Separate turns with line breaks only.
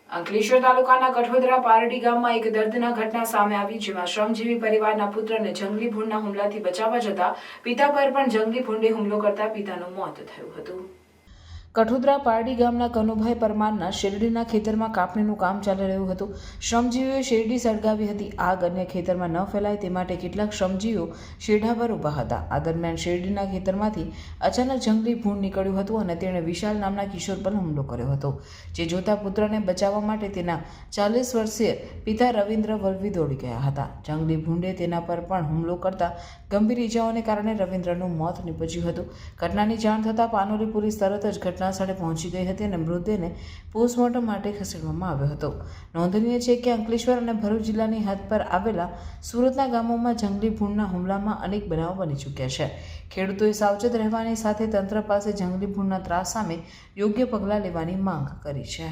અંકલેશ્વર તાલુકાના કઠોદરા પારડી ગામમાં એક દર્દનાક ઘટના સામે આવી, જેમાં શ્રમજીવી પરિવારના પુત્રને જંગલી ભૂંડના હુમલાથી બચાવવા જતા પિતા પર પણ જંગલી ભૂંડે હુમલો કરતા પિતાનું મોત થયું હતું। કઠોદરા પારડી ગામના કનુભાઈ પરમારના શેરડીના ખેતરમાં કાપણીનું કામ ચાલી રહ્યું હતું। શ્રમજીવીઓએ શેરડી સળગાવી હતી। આગ અન્ય ખેતરમાં ન ફેલાય તે માટે કેટલાક શ્રમજીવીઓ શેઢા પર ઊભા હતા। આ દરમિયાન શેરડીના ખેતરમાંથી અચાનક જંગલી ભૂંડ નીકળ્યું હતું અને તેણે વિશાલ નામના કિશોર પર હુમલો કર્યો હતો, જે જોતા પુત્રને બચાવવા માટે તેના 40 વર્ષીય પિતા રવિન્દ્ર વલવી દોડી ગયા હતા। જંગલી ભૂંડે તેના પર પણ હુમલો કરતા ગંભીર ઇજાઓને કારણે રવિન્દ્રનું મોત નીપજ્યું હતું। ઘટનાની જાણ થતાં પાનોલી પોલીસ તરત જ ઘટના સ્થળે પહોંચી ગઈ હતી અને મૃતદેહને પોસ્ટમોર્ટમ માટે ખસેડવામાં આવ્યો હતો। નોંધનીય છે કે અંકલેશ્વર અને ભરૂચ જિલ્લાની હદ પર આવેલા સુરતના ગામોમાં જંગલી ભૂંડના હુમલામાં અનેક બનાવો બની ચૂક્યા છે। ખેડૂતોએ સાવચેત રહેવાની સાથે તંત્ર પાસે જંગલી ભૂંડના ત્રાસ સામે યોગ્ય પગલાં લેવાની માંગ કરી છે।